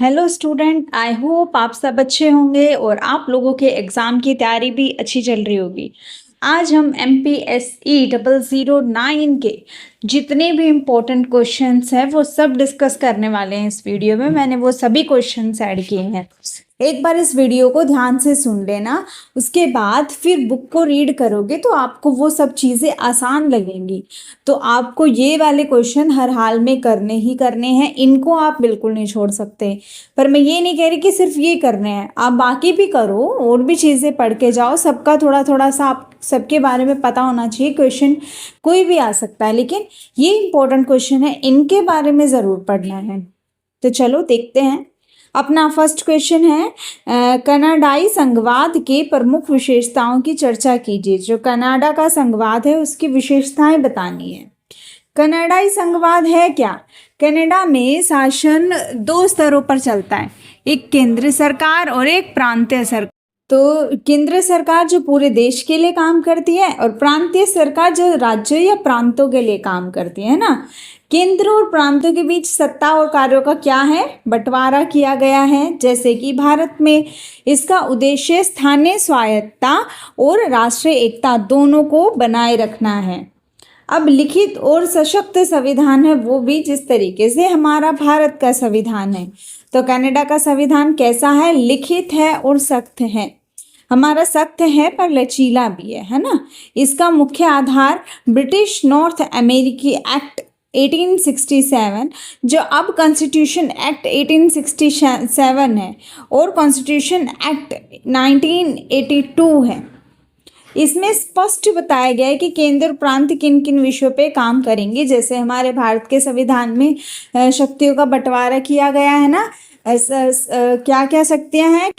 Hello student, I hope आप सब अच्छे होंगे और आप लोगों के एग्ज़ाम की तैयारी भी अच्छी चल रही होगी। आज हम MPSE 009 के जितने भी इम्पोर्टेंट क्वेश्चंस हैं वो सब डिस्कस करने वाले हैं इस वीडियो में। मैंने वो सभी क्वेश्चंस ऐड किए हैं। एक बार इस वीडियो को ध्यान से सुन लेना, उसके बाद फिर बुक को रीड करोगे तो आपको वो सब चीज़ें आसान लगेंगी। तो आपको ये वाले क्वेश्चन हर हाल में करने ही करने हैं, इनको आप बिल्कुल नहीं छोड़ सकते। पर मैं ये नहीं कह रही कि सिर्फ ये करने हैं, आप बाकी भी करो और भी चीज़ें पढ़ के जाओ। सबका थोड़ा थोड़ा सा आप सबके बारे में पता होना चाहिए। क्वेश्चन कोई भी आ सकता है, लेकिन ये इंपॉर्टेंट क्वेश्चन है, इनके बारे में ज़रूर पढ़ना है। तो चलो देखते हैं। अपना फर्स्ट क्वेश्चन है, कनाडाई संघवाद के प्रमुख विशेषताओं की चर्चा कीजिए। जो कनाडा का संघवाद है उसकी विशेषताएं बतानी है। कनाडाई संघवाद है क्या? कनाडा में शासन दो स्तरों पर चलता है, एक केंद्र सरकार और एक प्रांतीय सरकार। तो केंद्र सरकार जो पूरे देश के लिए काम करती है और प्रांतीय सरकार जो राज्यों या प्रांतों के लिए काम करती है ना। केंद्र और प्रांतों के बीच सत्ता और कार्यों का क्या है? बंटवारा किया गया है। जैसे कि भारत में इसका उद्देश्य स्थानीय स्वायत्तता और राष्ट्रीय एकता दोनों को बनाए रखना है। अब लिखित और सशक्त संविधान है वो भी जिस तरीके से हमारा भारत का संविधान है। तो कनाडा का संविधान कैसा है? लिखित है और सख्त है। हमारा सख्त है पर लचीला भी है ना। इसका मुख्य आधार ब्रिटिश नॉर्थ अमेरिकी एक्ट 1867 जो अब कॉन्स्टिट्यूशन एक्ट 1867 है और कॉन्स्टिट्यूशन एक्ट 1982 है। इसमें स्पष्ट बताया गया है कि केंद्र और प्रांत किन किन विषयों पे काम करेंगे। जैसे हमारे भारत के संविधान में शक्तियों का बंटवारा किया गया है ना। क्या क्या शक्तियां हैं?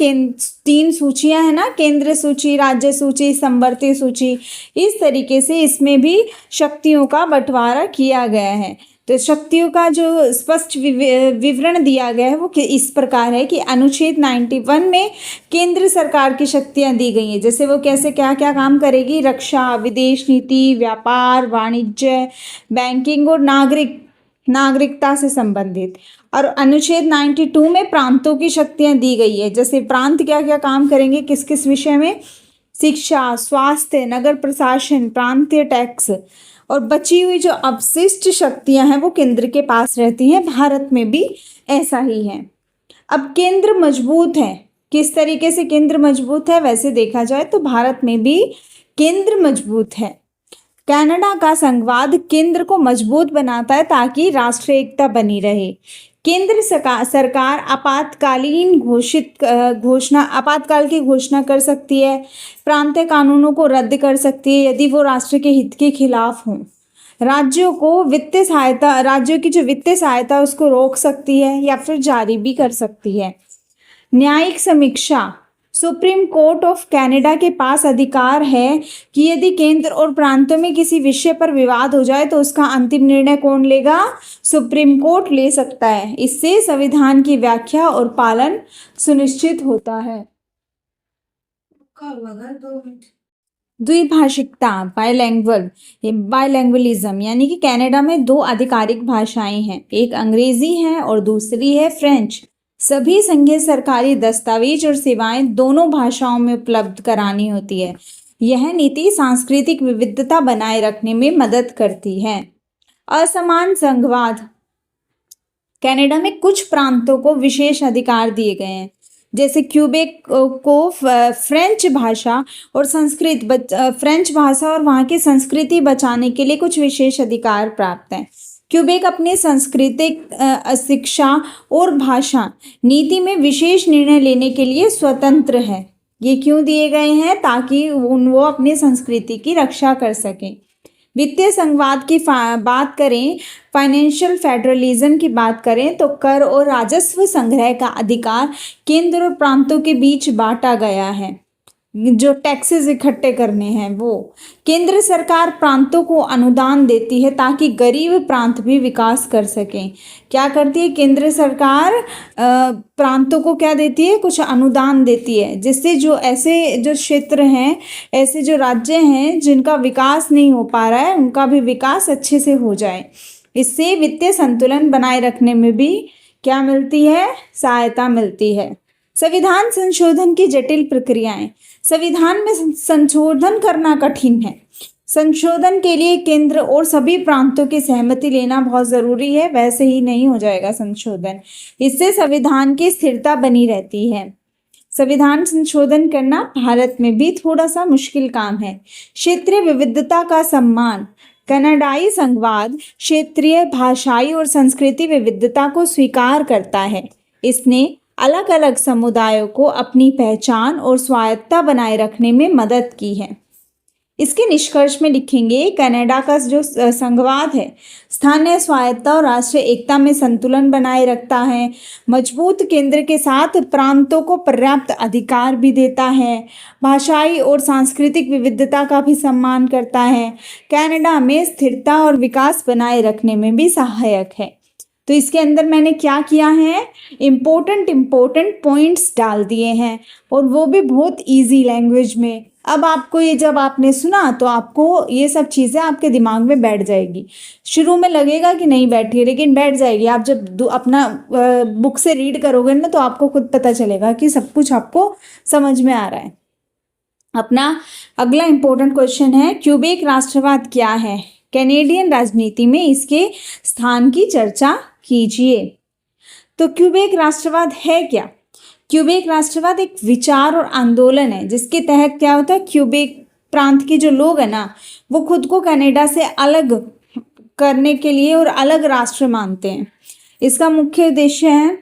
तीन सूचियां हैं ना, केंद्र सूची, राज्य सूची, संवर्ती सूची। इस तरीके से इसमें भी शक्तियों का बंटवारा किया गया है। तो शक्तियों का जो स्पष्ट विवरण दिया गया है वो इस प्रकार है कि अनुच्छेद 91 में केंद्र सरकार की शक्तियां दी गई हैं। जैसे वो कैसे क्या क्या काम करेगी? रक्षा, विदेश नीति, व्यापार, वाणिज्य, बैंकिंग और नागरिकता से संबंधित। और अनुच्छेद 92 में प्रांतों की शक्तियां दी गई है। जैसे प्रांत क्या क्या काम करेंगे, किस किस विषय में? शिक्षा, स्वास्थ्य, नगर प्रशासन, प्रांतीय टैक्स। और बची हुई जो अवशिष्ट शक्तियां हैं वो केंद्र के पास रहती हैं। भारत में भी ऐसा ही है। अब केंद्र मजबूत है। किस तरीके से केंद्र मजबूत है? वैसे देखा जाए तो भारत में भी केंद्र मजबूत है। कनाडा का संघवाद केंद्र को मजबूत बनाता है ताकि राष्ट्रीय एकता बनी रहे। केंद्र सरकार आपातकाल की घोषणा कर सकती है। प्रांतीय कानूनों को रद्द कर सकती है यदि वो राष्ट्र के हित के खिलाफ हों। राज्यों की जो वित्तीय सहायता उसको रोक सकती है या फिर जारी भी कर सकती है। न्यायिक समीक्षा, सुप्रीम कोर्ट ऑफ कनाडा के पास अधिकार है कि यदि केंद्र और प्रांतों में किसी विषय पर विवाद हो जाए तो उसका अंतिम निर्णय कौन लेगा? सुप्रीम कोर्ट ले सकता है। इससे संविधान की व्याख्या और पालन सुनिश्चित होता है। द्विभाषिकता, बाइलैंग्वलिज्म, यानी कि कनाडा में दो आधिकारिक भाषाएं हैं, एक अंग्रेजी है और दूसरी है फ्रेंच। सभी संघीय सरकारी दस्तावेज और सेवाएं दोनों भाषाओं में उपलब्ध करानी होती है। यह नीति सांस्कृतिक विविधता बनाए रखने में मदद करती है। असमान संघवाद, कनाडा में कुछ प्रांतों को विशेष अधिकार दिए गए हैं। जैसे क्यूबेक को फ्रेंच भाषा और वहाँ की संस्कृति बचाने के लिए कुछ विशेष अधिकार प्राप्त हैं। क्यूबेक अपनी सांस्कृतिक शिक्षा और भाषा नीति में विशेष निर्णय लेने के लिए स्वतंत्र है। ये क्यों दिए गए हैं? ताकि वो अपनी संस्कृति की रक्षा कर सकें। वित्तीय संघवाद की बात करें, फाइनेंशियल फेडरलिज्म की बात करें तो कर और राजस्व संग्रह का अधिकार केंद्र और प्रांतों के बीच बांटा गया है। जो टैक्सेस इकट्ठे करने हैं वो केंद्र सरकार प्रांतों को अनुदान देती है ताकि गरीब प्रांत भी विकास कर सकें। क्या करती है केंद्र सरकार? प्रांतों को क्या देती है? कुछ अनुदान देती है, जिससे जो क्षेत्र हैं, ऐसे जो राज्य हैं जिनका विकास नहीं हो पा रहा है उनका भी विकास अच्छे से हो जाए। इससे वित्तीय संतुलन बनाए रखने में भी क्या मिलती है? सहायता मिलती है। संविधान संशोधन की जटिल प्रक्रियाएं। संविधान में संशोधन करना कठिन है। संशोधन के लिए केंद्र और सभी प्रांतों की सहमति लेना बहुत जरूरी है, वैसे ही नहीं हो जाएगा संशोधन। इससे संविधान की स्थिरता बनी रहती है। संविधान संशोधन करना भारत में भी थोड़ा सा मुश्किल काम है। क्षेत्रीय विविधता का सम्मान। कनाडाई संघवाद क्षेत्रीय भाषाई और संस्कृति विविधता को स्वीकार करता है। इसने अलग अलग समुदायों को अपनी पहचान और स्वायत्तता बनाए रखने में मदद की है। इसके निष्कर्ष में लिखेंगे, कनाडा का जो संघवाद है स्थानीय स्वायत्तता और राष्ट्रीय एकता में संतुलन बनाए रखता है, मजबूत केंद्र के साथ प्रांतों को पर्याप्त अधिकार भी देता है, भाषाई और सांस्कृतिक विविधता का भी सम्मान करता है, कनाडा में स्थिरता और विकास बनाए रखने में भी सहायक है। तो इसके अंदर मैंने क्या किया है, इम्पोर्टेंट पॉइंट्स डाल दिए हैं और वो भी बहुत इजी लैंग्वेज में। अब आपको ये जब आपने सुना तो आपको ये सब चीज़ें आपके दिमाग में बैठ जाएगी। शुरू में लगेगा कि नहीं बैठी है, लेकिन बैठ जाएगी। आप जब अपना बुक से रीड करोगे ना तो आपको खुद पता चलेगा कि सब कुछ आपको समझ में आ रहा है। अपना अगला इम्पोर्टेंट क्वेश्चन है, क्यूबेक राष्ट्रवाद क्या है? कैनेडियन राजनीति में इसके स्थान की चर्चा कीजिए। तो क्यूबेक राष्ट्रवाद है क्या? क्यूबेक राष्ट्रवाद एक विचार और आंदोलन है जिसके तहत क्या होता है, क्यूबेक प्रांत के जो लोग हैं ना वो खुद को कनाडा से अलग करने के लिए और अलग राष्ट्र मानते हैं। इसका मुख्य उद्देश्य है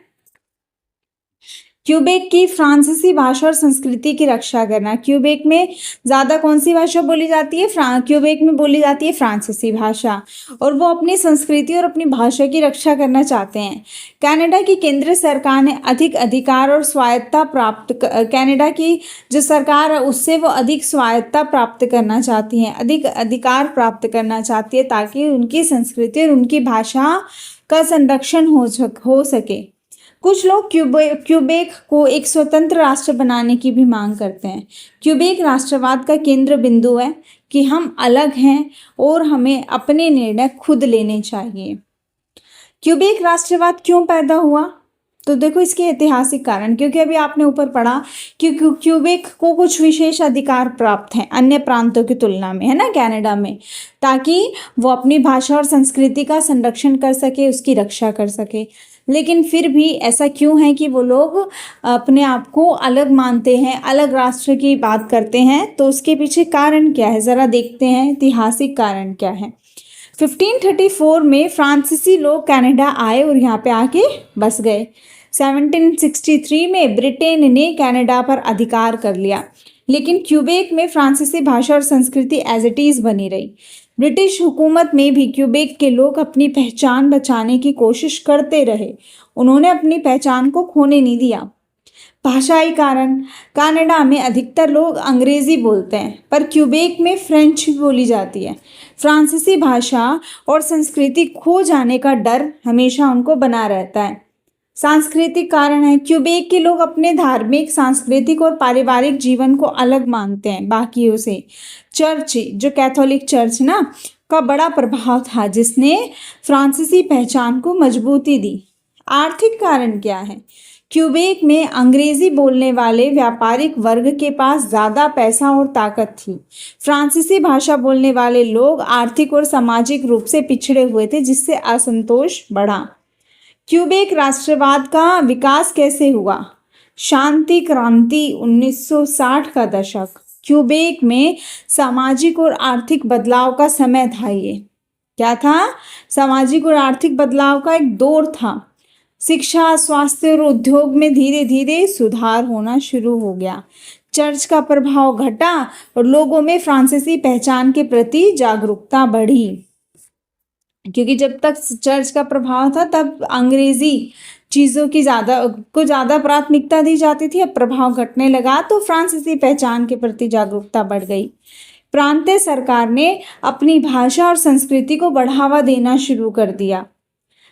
क्यूबेक की फ्रांसीसी भाषा और संस्कृति की रक्षा करना। क्यूबेक में ज़्यादा कौन सी भाषा बोली जाती है? क्यूबेक में बोली जाती है फ्रांसीसी भाषा, और वो अपनी संस्कृति और अपनी भाषा की रक्षा करना चाहते हैं। कनाडा की केंद्र सरकार ने अधिक अधिकार और स्वायत्तता प्राप्त कनाडा की जो सरकार है उससे वो अधिक स्वायत्तता प्राप्त करना चाहती हैं, अधिक अधिकार प्राप्त करना चाहती है ताकि उनकी संस्कृति और उनकी भाषा का संरक्षण हो सके। कुछ लोग क्यूबेक को एक स्वतंत्र राष्ट्र बनाने की भी मांग करते हैं। क्यूबेक राष्ट्रवाद का केंद्र बिंदु है कि हम अलग हैं और हमें अपने निर्णय खुद लेने चाहिए। क्यूबेक राष्ट्रवाद क्यों पैदा हुआ? तो देखो इसके ऐतिहासिक कारण, क्योंकि अभी आपने ऊपर पढ़ा कि क्यूबेक को कुछ विशेष अधिकार प्राप्त हैं अन्य प्रांतों की तुलना में, है ना, कनाडा में, ताकि वो अपनी भाषा और संस्कृति का संरक्षण कर सके, उसकी रक्षा कर सके। लेकिन फिर भी ऐसा क्यों है कि वो लोग अपने आप को अलग मानते हैं, अलग राष्ट्र की बात करते हैं? तो उसके पीछे कारण क्या है, ज़रा देखते हैं ऐतिहासिक कारण क्या है। 1534 में फ्रांसीसी लोग कनाडा आए और यहाँ पे आके बस गए। 1763 में ब्रिटेन ने कनाडा पर अधिकार कर लिया, लेकिन क्यूबेक में फ्रांसीसी भाषा और संस्कृति एज इट इज़ बनी रही। ब्रिटिश हुकूमत में भी क्यूबेक के लोग अपनी पहचान बचाने की कोशिश करते रहे, उन्होंने अपनी पहचान को खोने नहीं दिया। भाषाई कारण, कनाडा में अधिकतर लोग अंग्रेज़ी बोलते हैं पर क्यूबेक में फ्रेंच बोली जाती है। फ्रांसीसी भाषा और संस्कृति खो जाने का डर हमेशा उनको बना रहता है। सांस्कृतिक कारण है, क्यूबेक के लोग अपने धार्मिक, सांस्कृतिक और पारिवारिक जीवन को अलग मानते हैं बाकियों से। चर्च, जो कैथोलिक चर्च ना, का बड़ा प्रभाव था जिसने फ्रांसीसी पहचान को मजबूती दी। आर्थिक कारण क्या है? क्यूबेक में अंग्रेजी बोलने वाले व्यापारिक वर्ग के पास ज़्यादा पैसा और ताकत थी। फ्रांसीसी भाषा बोलने वाले लोग आर्थिक और सामाजिक रूप से पिछड़े हुए थे, जिससे असंतोष बढ़ा। क्यूबेक राष्ट्रवाद का विकास कैसे हुआ? शांति क्रांति 1960 का दशक, क्यूबेक में सामाजिक और आर्थिक बदलाव का समय था। ये क्या था? सामाजिक और आर्थिक बदलाव का एक दौर था। शिक्षा, स्वास्थ्य और उद्योग में धीरे धीरे सुधार होना शुरू हो गया। चर्च का प्रभाव घटा और लोगों में फ्रांसीसी पहचान के प्रति जागरूकता बढ़ी, क्योंकि जब तक चर्च का प्रभाव था तब अंग्रेजी चीज़ों की ज़्यादा प्राथमिकता दी जाती थी। अब प्रभाव घटने लगा तो फ्रांसीसी पहचान के प्रति जागरूकता बढ़ गई। प्रांतीय सरकार ने अपनी भाषा और संस्कृति को बढ़ावा देना शुरू कर दिया।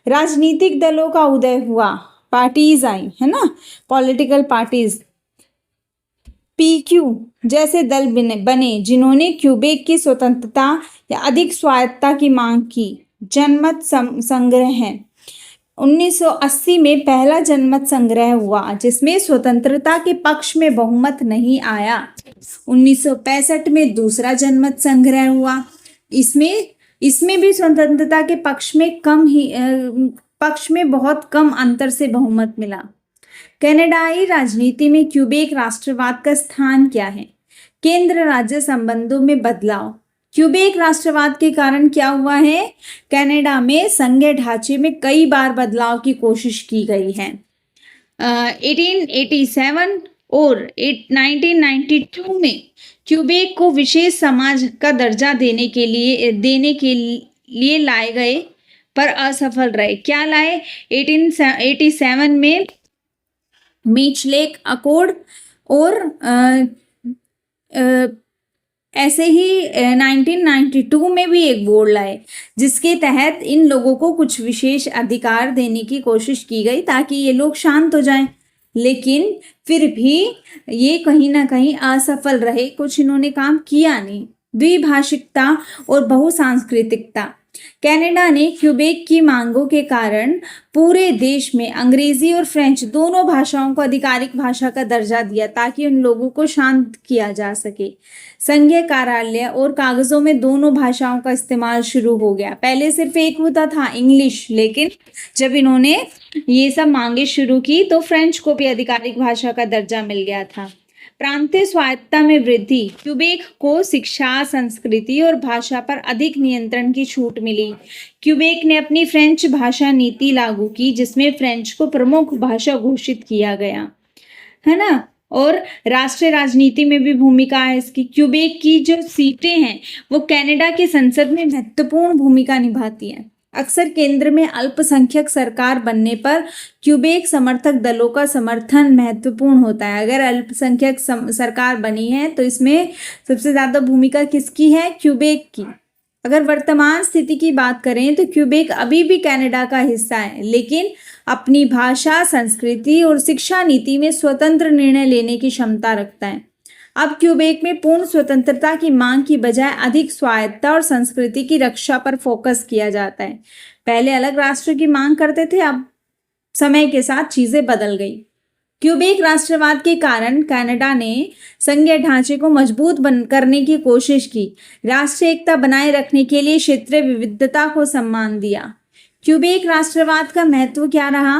राजनीतिक दलों का उदय हुआ, पार्टीज आई, है ना, पॉलिटिकल पार्टीज। पीक्यू जैसे दल बने जिन्होंने क्यूबेक की स्वतंत्रता या अधिक स्वायत्तता की मांग की। जनमत संग्रह है, 1980 में पहला जनमत संग्रह हुआ जिसमें स्वतंत्रता के पक्ष में बहुमत नहीं आया। 1965 में दूसरा जनमत संग्रह हुआ, इसमें इसमें भी स्वतंत्रता के पक्ष में बहुत कम अंतर से बहुमत मिला। कनाडाई राजनीति में क्यूबेक राष्ट्रवाद का स्थान क्या है? केंद्र राज्य संबंधों में बदलाव। क्यूबेक राष्ट्रवाद के कारण क्या हुआ है? कनाडा में संघीय ढांचे में कई बार बदलाव की कोशिश की गई है। 1887 और 1992 में क्यूबेक को विशेष समाज का दर्जा देने के लिए लाए गए पर असफल रहे। क्या लाए? 1887 में मीचलेक अकॉर्ड और ऐसे ही 1992 में भी एक बोर्ड लाए जिसके तहत इन लोगों को कुछ विशेष अधिकार देने की कोशिश की गई ताकि ये लोग शांत हो जाएं, लेकिन फिर भी ये कहीं ना कहीं असफल रहे, कुछ इन्होंने काम किया नहीं। द्विभाषिकता और बहुसांस्कृतिकता। कनाडा ने क्यूबेक की मांगों के कारण पूरे देश में अंग्रेजी और फ्रेंच दोनों भाषाओं को आधिकारिक भाषा का दर्जा दिया ताकि उन लोगों को शांत किया जा सके। संघीय कार्यालय और कागजों में दोनों भाषाओं का इस्तेमाल शुरू हो गया। पहले सिर्फ एक होता था, इंग्लिश, लेकिन जब इन्होंने ये सब मांगे शुरू की तो फ्रेंच को भी आधिकारिक भाषा का दर्जा मिल गया था। प्रांतीय स्वायत्तता में वृद्धि। क्यूबेक को शिक्षा, संस्कृति और भाषा पर अधिक नियंत्रण की छूट मिली। क्यूबेक ने अपनी फ्रेंच भाषा नीति लागू की जिसमें फ्रेंच को प्रमुख भाषा घोषित किया गया, है ना। और राष्ट्रीय राजनीति में भी भूमिका है इसकी। क्यूबेक की जो सीटें हैं वो कनाडा की संसद में महत्वपूर्ण भूमिका निभाती हैं। अक्सर केंद्र में अल्पसंख्यक सरकार बनने पर क्यूबेक समर्थक दलों का समर्थन महत्वपूर्ण होता है। अगर अल्पसंख्यक सरकार बनी है तो इसमें सबसे ज़्यादा भूमिका किसकी है? क्यूबेक की। अगर वर्तमान स्थिति की बात करें तो क्यूबेक अभी भी कनाडा का हिस्सा है, लेकिन अपनी भाषा, संस्कृति और शिक्षा नीति में स्वतंत्र निर्णय लेने की क्षमता रखता है। अब क्यूबेक में पूर्ण स्वतंत्रता की मांग की बजाय अधिक स्वायत्तता और संस्कृति की रक्षा पर फोकस किया जाता है। पहले अलग राष्ट्र की मांग करते थे, अब समय के साथ चीजें बदल गई। क्यूबेक राष्ट्रवाद के कारण कनाडा ने संघीय ढांचे को मजबूत करने की कोशिश की। राष्ट्रीय एकता बनाए रखने के लिए क्षेत्रीय विविधता को सम्मान दिया। क्यूबेक राष्ट्रवाद का महत्व क्या रहा?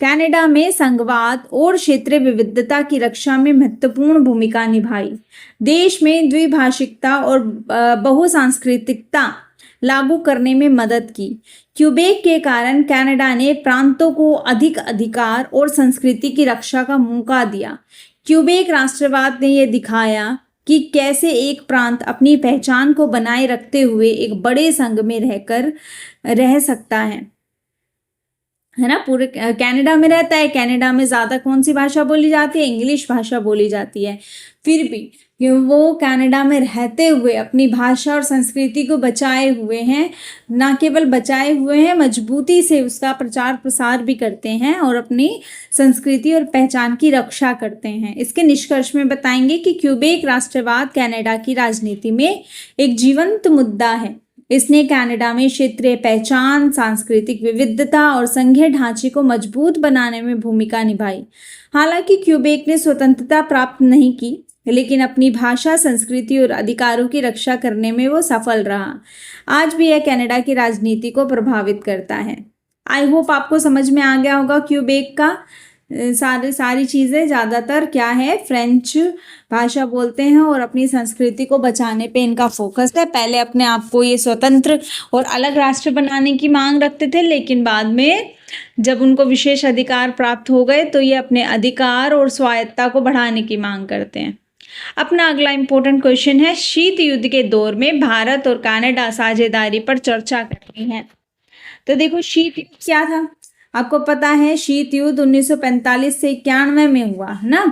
कनाडा में संघवाद और क्षेत्रीय विविधता की रक्षा में महत्वपूर्ण भूमिका निभाई। देश में द्विभाषिकता और बहुसांस्कृतिकता लागू करने में मदद की। क्यूबेक के कारण कनाडा ने प्रांतों को अधिक अधिकार और संस्कृति की रक्षा का मौका दिया। क्यूबेक राष्ट्रवाद ने यह दिखाया कि कैसे एक प्रांत अपनी पहचान को बनाए रखते हुए एक बड़े संघ में रह सकता है ना। पूरे कनाडा में रहता है, कनाडा में ज़्यादा कौन सी भाषा बोली जाती है? इंग्लिश भाषा बोली जाती है। फिर भी वो कनाडा में रहते हुए अपनी भाषा और संस्कृति को बचाए हुए हैं, ना केवल बचाए हुए हैं, मजबूती से उसका प्रचार प्रसार भी करते हैं और अपनी संस्कृति और पहचान की रक्षा करते हैं। इसके निष्कर्ष में बताएंगे कि क्यूबेक राष्ट्रवाद कनाडा की राजनीति में एक जीवंत मुद्दा है। इसने कनाडा में क्षेत्रीय पहचान, सांस्कृतिक विविधता और संघीय ढांचे को मजबूत बनाने में भूमिका निभाई। हालांकि क्यूबेक ने स्वतंत्रता प्राप्त नहीं की, लेकिन अपनी भाषा, संस्कृति और अधिकारों की रक्षा करने में वो सफल रहा। आज भी यह कनाडा की राजनीति को प्रभावित करता है। आई होप आपको समझ में आ गया होगा क्यूबेक का सारी चीज़ें। ज़्यादातर क्या है, फ्रेंच भाषा बोलते हैं और अपनी संस्कृति को बचाने पे इनका फोकस है। पहले अपने आप को ये स्वतंत्र और अलग राष्ट्र बनाने की मांग रखते थे, लेकिन बाद में जब उनको विशेष अधिकार प्राप्त हो गए तो ये अपने अधिकार और स्वायत्तता को बढ़ाने की मांग करते हैं। अपना अगला इंपॉर्टेंट क्वेश्चन है, शीत युद्ध के दौर में भारत और कनाडा साझेदारी पर चर्चा करनी है। तो देखो, शीत युद्ध क्या था? आपको पता है शीत युद्ध 1945 से 91 में हुआ है ना।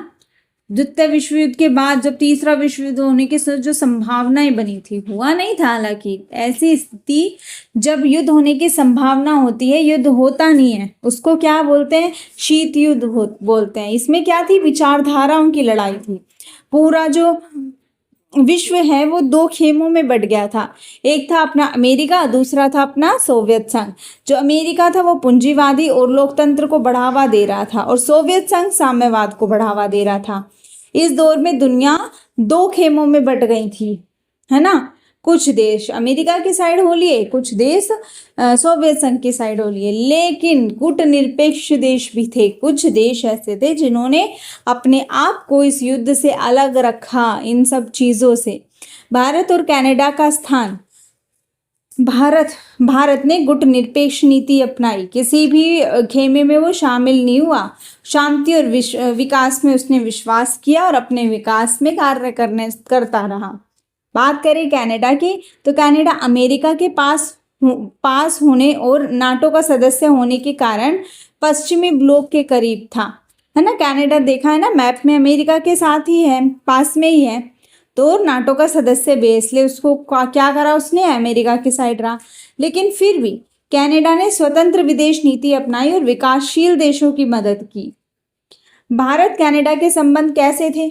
द्वितीय विश्व युद्ध के बाद जब तीसरा विश्व युद्ध होने की जो संभावनाएं बनी थी, हुआ नहीं था। हालांकि ऐसी स्थिति जब युद्ध होने की संभावना होती है, युद्ध होता नहीं है, उसको क्या बोलते हैं? शीत युद्ध बोलते हैं। इसमें क्या थी? विचारधाराओं की लड़ाई थी। पूरा जो विश्व है वो दो खेमों में बट गया था। एक था अपना अमेरिका, दूसरा था अपना सोवियत संघ। जो अमेरिका था वो पूंजीवादी और लोकतंत्र को बढ़ावा दे रहा था, और सोवियत संघ साम्यवाद को बढ़ावा दे रहा था। इस दौर में दुनिया दो खेमों में बट गई थी, है ना। कुछ देश अमेरिका की साइड हो लिए, कुछ देश सोवियत संघ की साइड हो लिए। लेकिन कूटनिरपेक्ष देश भी थे, कुछ देश ऐसे थे जिन्होंने अपने आप को इस युद्ध से अलग रखा, इन सब चीजों से। भारत और कनाडा का स्थान। भारत ने गुटनिरपेक्ष नीति अपनाई, किसी भी खेमे में वो शामिल नहीं हुआ। शांति और विकास में उसने विश्वास किया और अपने विकास में कार्य करता रहा। बात करें कनाडा की, तो कनाडा अमेरिका के पास होने और नाटो का सदस्य होने के कारण पश्चिमी ब्लॉक के करीब था, है ना। कनाडा देखा है ना मैप में, अमेरिका के साथ ही है, पास में ही है, तो नाटो का सदस्य भी है, इसलिए उसको क्या करा उसने, अमेरिका की साइड रहा। लेकिन फिर भी कनाडा ने स्वतंत्र विदेश नीति अपनाई और विकासशील देशों की मदद की। भारत कनाडा के संबंध कैसे थे,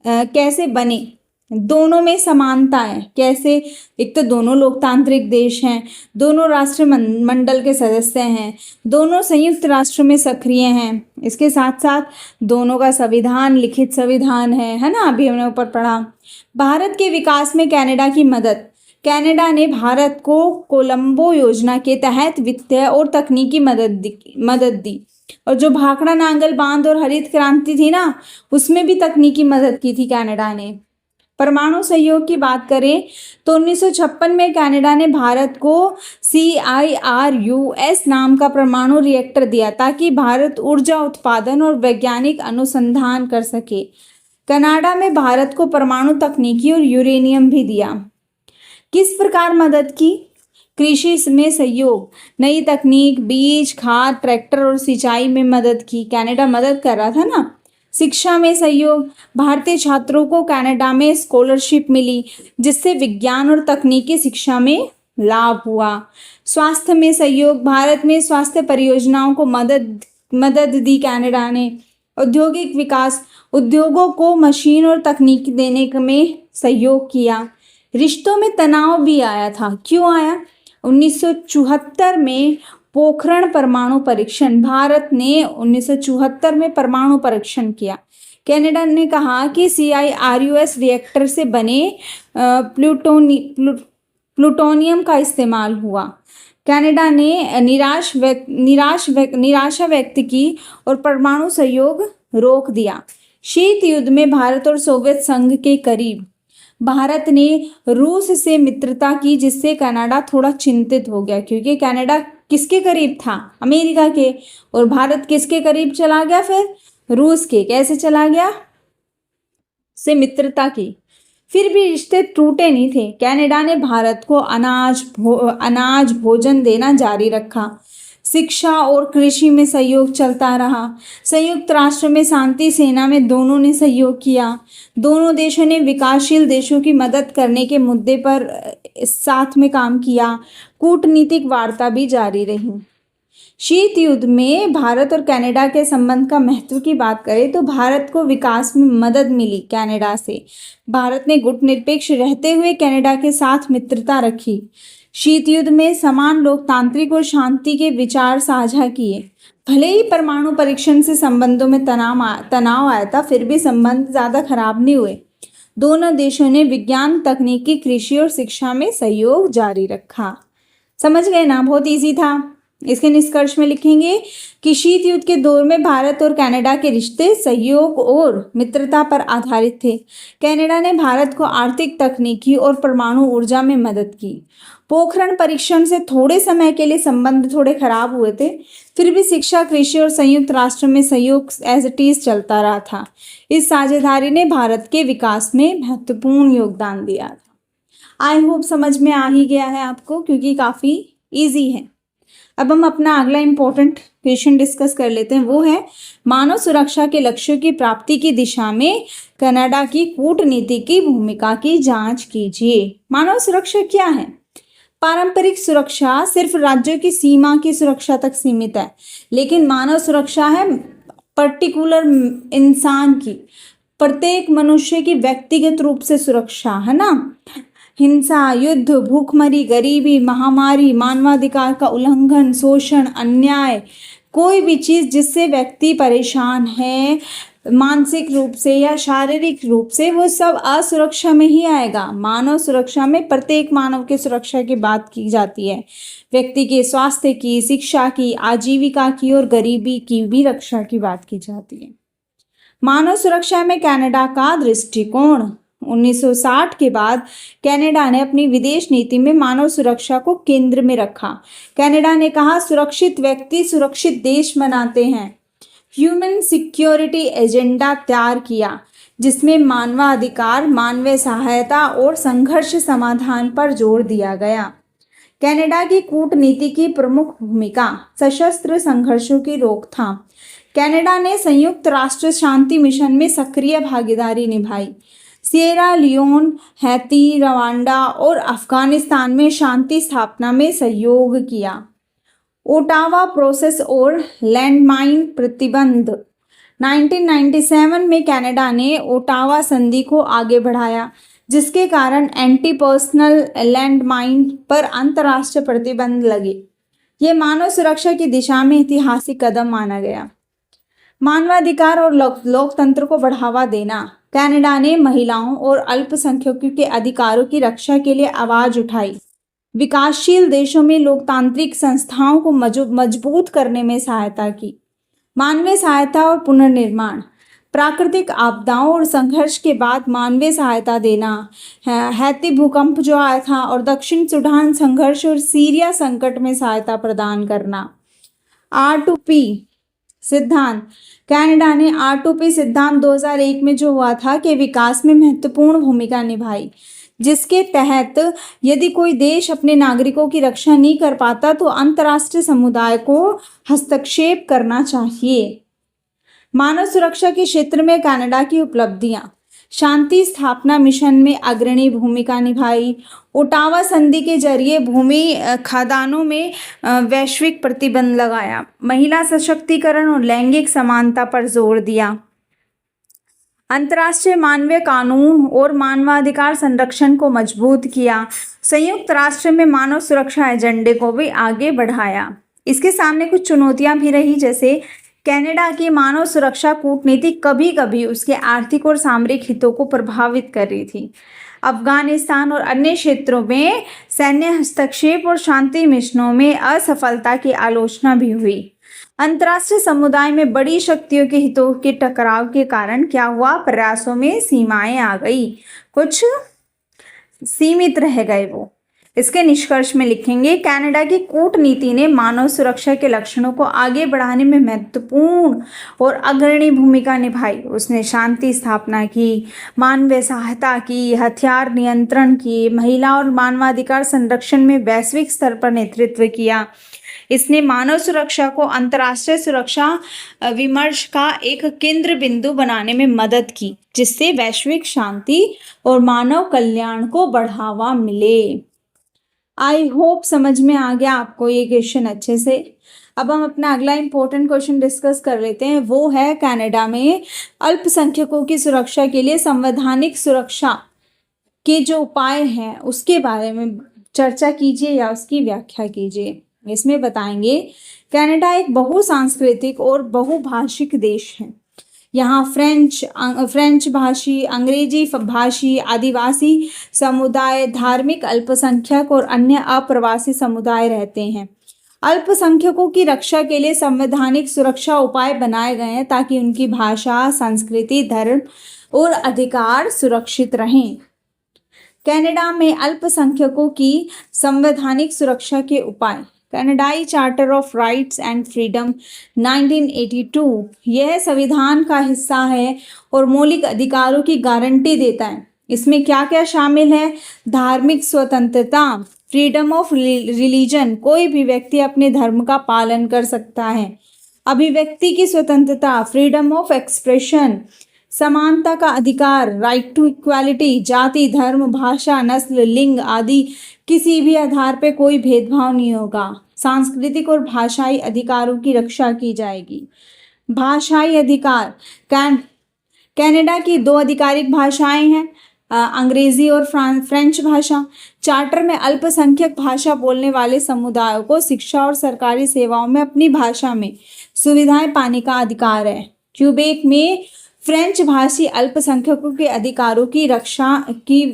कैसे बने? दोनों में समानता है। कैसे? एक तो दोनों लोकतांत्रिक देश हैं, दोनों राष्ट्रमंडल के सदस्य हैं, दोनों संयुक्त राष्ट्र में सक्रिय हैं, इसके साथ साथ दोनों का संविधान लिखित संविधान है ना, अभी हमने ऊपर पढ़ा। भारत के विकास में कनाडा की मदद। कनाडा ने भारत को कोलंबो योजना के तहत वित्तीय और तकनीकी मदद दी। और जो भाखड़ा नांगल बांध और हरित क्रांति थी ना, उसमें भी तकनीकी मदद की थी कनाडा ने। परमाणु सहयोग की बात करें तो 1956 में कनाडा ने भारत को CIRUS नाम का परमाणु रिएक्टर दिया, ताकि भारत ऊर्जा उत्पादन और वैज्ञानिक अनुसंधान कर सके। कनाडा में भारत को परमाणु तकनीकी और यूरेनियम भी दिया। किस प्रकार मदद की? कृषि में सहयोग, नई तकनीक, बीज, खाद, ट्रैक्टर और सिंचाई में मदद की। कनाडा मदद कर रहा था ना। शिक्षा में सहयोग, भारतीय छात्रों को कनाडा में स्कॉलरशिप मिली, जिससे विज्ञान और तकनीकी शिक्षा में लाभ हुआ। स्वास्थ्य में सहयोग, भारत में स्वास्थ्य परियोजनाओं को मदद दी कनाडा ने। औद्योगिक विकास, उद्योगों को मशीन और तकनीक देने में सहयोग किया। रिश्तों में तनाव भी आया था। क्यों आया? 1974 में पोखरण परमाणु परीक्षण, भारत ने 1974 में परमाणु परीक्षण किया। कनाडा ने कहा कि CIRUS रिएक्टर से बने प्लूटोनियम का इस्तेमाल हुआ। कनाडा ने निराशा व्यक्त की और परमाणु सहयोग रोक दिया। शीत युद्ध में भारत और सोवियत संघ के करीब। भारत ने रूस से मित्रता की, जिससे कनाडा थोड़ा चिंतित हो गया, क्योंकि कनाडा किसके करीब था? अमेरिका के। और भारत किसके करीब चला गया फिर? रूस के। कैसे चला गया? से मित्रता की। फिर भी रिश्ते टूटे नहीं थे। कनाडा ने भारत को अनाज भोजन देना जारी रखा। शिक्षा और कृषि में सहयोग चलता रहा। संयुक्त राष्ट्र में शांति सेना में दोनों ने सहयोग किया। दोनों देशों ने विकासशील देशों की मदद करने के मुद्दे पर साथ में काम किया। कूटनीतिक वार्ता भी जारी रही। शीत युद्ध में भारत और कनाडा के संबंध का महत्व की बात करें तो भारत को विकास में मदद मिली कनाडा से। भारत ने गुटनिरपेक्ष रहते हुए कनाडा के साथ मित्रता रखी। शीत युद्ध में समान लोकतांत्रिक और शांति के विचार साझा किए। भले ही परमाणु परीक्षण से संबंधों में तनाव आया था, फिर भी संबंध ज़्यादा खराब नहीं हुए। दोनों देशों ने विज्ञान, तकनीकी, कृषि और शिक्षा में सहयोग जारी रखा। समझ गए ना? बहुत इजी था। इसके निष्कर्ष में लिखेंगे कि शीत युद्ध के दौर में भारत और कनाडा के रिश्ते सहयोग और मित्रता पर आधारित थे। कनाडा ने भारत को आर्थिक, तकनीकी और परमाणु ऊर्जा में मदद की। पोखरण परीक्षण से थोड़े समय के लिए संबंध थोड़े खराब हुए थे, फिर भी शिक्षा, कृषि और संयुक्त राष्ट्र में सहयोग एज इट इज चलता रहा था। इस साझेदारी ने भारत के विकास में महत्वपूर्ण योगदान दिया था। आई होप समझ में आ ही गया है आपको, क्योंकि काफ़ी ईजी है। अब हम अपना अगला इम्पोर्टेंट क्वेश्चन डिस्कस कर लेते हैं। वो है, मानव सुरक्षा के लक्ष्यों की प्राप्ति की दिशा में कनाडा की कूटनीति की भूमिका की जांच कीजिए। मानव सुरक्षा क्या है? पारंपरिक सुरक्षा सिर्फ राज्यों की सीमा की सुरक्षा तक सीमित है, लेकिन मानव सुरक्षा है पर्टिकुलर इंसान की, प्रत्येक मनुष्य की व्यक्तिगत रूप से सुरक्षा, है ना। हिंसा, युद्ध, भूखमरी, गरीबी, महामारी, मानवाधिकार का उल्लंघन, शोषण, अन्याय, कोई भी चीज जिससे व्यक्ति परेशान है मानसिक रूप से या शारीरिक रूप से, वो सब असुरक्षा में ही आएगा। मानव सुरक्षा में प्रत्येक मानव की सुरक्षा की बात की जाती है। व्यक्ति के स्वास्थ्य की, शिक्षा की, आजीविका की और गरीबी की भी रक्षा की बात की जाती है। मानव सुरक्षा में कनाडा का दृष्टिकोण। 1960 के बाद कनाडा ने अपनी विदेश नीति में मानव सुरक्षा को केंद्र में रखा। कनाडा ने कहा, सुरक्षित व्यक्ति सुरक्षित देश बनाते हैं। ह्यूमन सिक्योरिटी एजेंडा तैयार किया, जिसमें मानवाधिकार, मानवीय सहायता और संघर्ष समाधान पर जोर दिया गया। कनाडा की कूटनीति की प्रमुख भूमिका, सशस्त्र संघर्षों की रोकथाम। कनाडा ने संयुक्त राष्ट्र शांति मिशन में सक्रिय भागीदारी निभाई। सिएरा लियोन, हैती, रवांडा और अफगानिस्तान में शांति स्थापना में सहयोग किया। ओटावा प्रोसेस और लैंडमाइन प्रतिबंध। 1997 में कनाडा ने ओटावा संधि को आगे बढ़ाया, जिसके कारण एंटी पर्सनल लैंडमाइन पर अंतर्राष्ट्रीय प्रतिबंध लगे। ये मानव सुरक्षा की दिशा में ऐतिहासिक कदम माना गया। मानवाधिकार और लोकतंत्र को बढ़ावा देना। कनाडा ने महिलाओं और अल्पसंख्यकों के अधिकारों की रक्षा के लिए आवाज उठाई। विकासशील देशों में लोकतांत्रिक संस्थाओं को मजबूत करने में सहायता की। मानवीय सहायता और पुनर्निर्माण। प्राकृतिक आपदाओं और संघर्ष के बाद मानवीय सहायता देना। हैती भूकंप जो आया था और दक्षिण सूडान संघर्ष और सीरिया संकट में सहायता प्रदान करना। R2P सिद्धांत। कनाडा ने R2P सिद्धांत 2001 में जो हुआ था के विकास में महत्वपूर्ण भूमिका निभाई, जिसके तहत यदि कोई देश अपने नागरिकों की रक्षा नहीं कर पाता तो अंतर्राष्ट्रीय समुदाय को हस्तक्षेप करना चाहिए। मानव सुरक्षा के क्षेत्र में कनाडा की उपलब्धियां। शांति स्थापना मिशन में अग्रणी भूमिका निभाई। ओटावा संधि के जरिए भूमि खदानों में वैश्विक प्रतिबंध लगाया। महिला सशक्तिकरण और लैंगिक समानता पर जोर दिया। अंतर्राष्ट्रीय मानवीय कानून और मानवाधिकार संरक्षण को मजबूत किया। संयुक्त राष्ट्र में मानव सुरक्षा एजेंडे को भी आगे बढ़ाया। इसके सामने कुछ चुनौतियां भी रही, जैसे कनाडा की मानव सुरक्षा कूटनीति कभी कभी उसके आर्थिक और सामरिक हितों को प्रभावित कर रही थी। अफगानिस्तान और अन्य क्षेत्रों में सैन्य हस्तक्षेप और शांति मिशनों में असफलता की आलोचना भी हुई। अंतर्राष्ट्रीय समुदाय में बड़ी शक्तियों के हितों के टकराव के कारण क्या हुआ, प्रयासों में सीमाएं आ गई, कुछ सीमित रह गए वो। इसके निष्कर्ष में लिखेंगे, कनाडा की कूटनीति ने मानव सुरक्षा के लक्ष्यों को आगे बढ़ाने में महत्वपूर्ण और अग्रणी भूमिका निभाई। उसने शांति स्थापना की, मानवीय सहायता की, हथियार नियंत्रण की, महिला और मानवाधिकार संरक्षण में वैश्विक स्तर पर नेतृत्व किया। इसने मानव सुरक्षा को अंतर्राष्ट्रीय सुरक्षा विमर्श का एक केंद्र बिंदु बनाने में मदद की, जिससे वैश्विक शांति और मानव कल्याण को बढ़ावा मिले। आई होप समझ में आ गया आपको ये क्वेश्चन अच्छे से। अब हम अपना अगला इंपॉर्टेंट क्वेश्चन डिस्कस कर लेते हैं। वो है, कनाडा में अल्पसंख्यकों की सुरक्षा के लिए संवैधानिक सुरक्षा के जो उपाय हैं उसके बारे में चर्चा कीजिए या उसकी व्याख्या कीजिए। इसमें बताएंगे, कनाडा एक बहुसांस्कृतिक और बहुभाषिक देश है। यहाँ फ्रेंच भाषी, अंग्रेजी भाषी, आदिवासी समुदाय, धार्मिक अल्पसंख्यक और अन्य अप्रवासी समुदाय रहते हैं। अल्पसंख्यकों की रक्षा के लिए संवैधानिक सुरक्षा उपाय बनाए गए हैं ताकि उनकी भाषा, संस्कृति, धर्म और अधिकार सुरक्षित रहें। कनाडा में अल्पसंख्यकों की संवैधानिक सुरक्षा के उपाय। कनाडाई charter of rights and freedom 1982 यह संविधान का हिस्सा है और मौलिक अधिकारों की गारंटी देता है। इसमें क्या क्या शामिल है? धार्मिक स्वतंत्रता, फ्रीडम ऑफ रिलीजन, कोई भी व्यक्ति अपने धर्म का पालन कर सकता है। अभिव्यक्ति की स्वतंत्रता, फ्रीडम ऑफ एक्सप्रेशन, समानता का अधिकार, राइट टू इक्वालिटी, जाति, धर्म, भाषा, नस्ल, लिंग आदि किसी भी आधार पर कोई भेदभाव नहीं होगा। सांस्कृतिक और भाषाई अधिकारों की रक्षा की जाएगी। भाषाई अधिकार, कनाडा की 2 आधिकारिक भाषाएं हैं, अंग्रेजी और फ्रेंच भाषा। चार्टर में अल्पसंख्यक भाषा बोलने वाले समुदायों को शिक्षा और सरकारी सेवाओं में अपनी भाषा में सुविधाएं पाने का अधिकार है। क्यूबेक में फ्रेंच भाषी अल्पसंख्यकों के अधिकारों की रक्षा के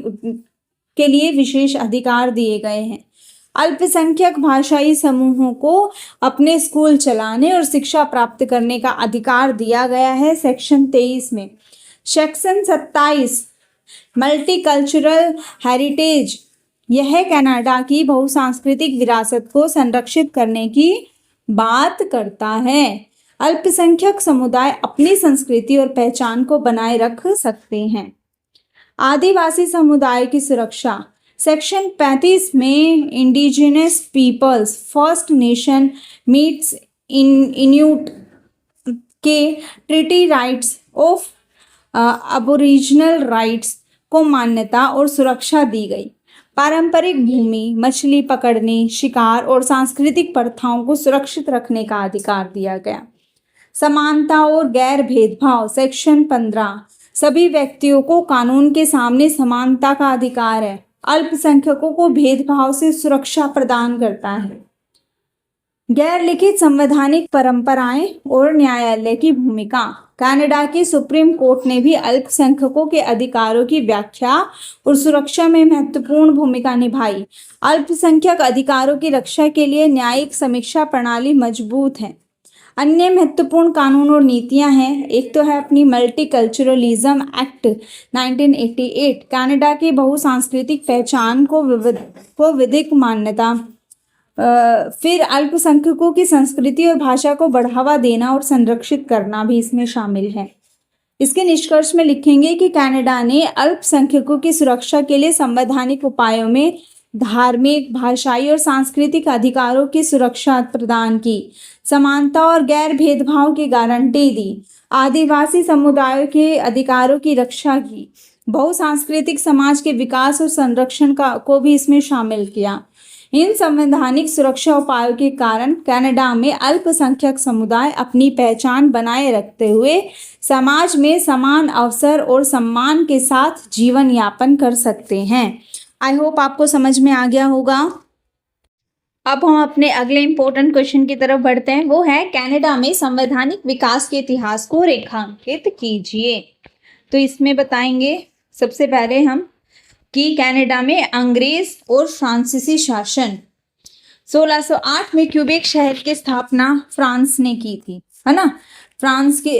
लिए विशेष अधिकार दिए गए हैं। अल्पसंख्यक भाषाई समूहों को अपने स्कूल चलाने और शिक्षा प्राप्त करने का अधिकार दिया गया है सेक्शन 23 में। सेक्शन 27 मल्टीकल्चरल हेरिटेज, यह कनाडा की बहुसांस्कृतिक विरासत को संरक्षित करने की बात करता है। अल्पसंख्यक समुदाय अपनी संस्कृति और पहचान को बनाए रख सकते हैं। आदिवासी समुदाय की सुरक्षा, सेक्शन 35 में indigenous peoples, First Nation Métis Inuit के treaty rights of aboriginal rights को मान्यता और सुरक्षा दी गई। पारंपरिक भूमि, मछली पकड़ने, शिकार और सांस्कृतिक प्रथाओं को सुरक्षित रखने का अधिकार दिया गया। समानता और गैर भेदभाव, सेक्शन 15 सभी व्यक्तियों को कानून के सामने समानता का अधिकार है। अल्पसंख्यकों को भेदभाव से सुरक्षा प्रदान करता है। गैर लिखित संवैधानिक परंपराएं और न्यायालय की भूमिका, कनाडा की सुप्रीम कोर्ट ने भी अल्पसंख्यकों के अधिकारों की व्याख्या और सुरक्षा में महत्वपूर्ण भूमिका निभाई। अल्पसंख्यक अधिकारों की रक्षा के लिए न्यायिक समीक्षा प्रणाली मजबूत है। अन्य महत्वपूर्ण कानून और नीतियां हैं, एक तो है अपनी मल्टीकल्चरलिज्म एक्ट 1988, कनाडा की बहुसांस्कृतिक पहचान को विधिक मान्यता। फिर अल्पसंख्यकों की संस्कृति और भाषा को बढ़ावा देना और संरक्षित करना भी इसमें शामिल है। इसके निष्कर्ष में लिखेंगे कि कनाडा ने अल्पसंख्यकों की सुरक्षा के लिए संवैधानिक उपायों में धार्मिक, भाषाई और सांस्कृतिक अधिकारों की सुरक्षा प्रदान की, समानता और गैर भेदभाव की गारंटी दी, आदिवासी समुदायों के अधिकारों की रक्षा की, बहुसांस्कृतिक समाज के विकास और संरक्षण को भी इसमें शामिल किया। इन संवैधानिक सुरक्षा उपायों के कारण कनाडा में अल्पसंख्यक समुदाय अपनी पहचान बनाए रखते हुए समाज में समान अवसर और सम्मान के साथ जीवन यापन कर सकते हैं। आई होप आपको समझ में आ गया होगा। अब हम अपने अगले इम्पोर्टेंट क्वेश्चन की तरफ बढ़ते हैं, वो है कनाडा में संवैधानिक विकास के इतिहास को रेखांकित कीजिए। तो इसमें बताएंगे सबसे पहले हम कि कनाडा में अंग्रेज और फ्रांसीसी शासन। 1608 में क्यूबेक शहर की स्थापना फ्रांस ने की थी, है ना। फ्रांस के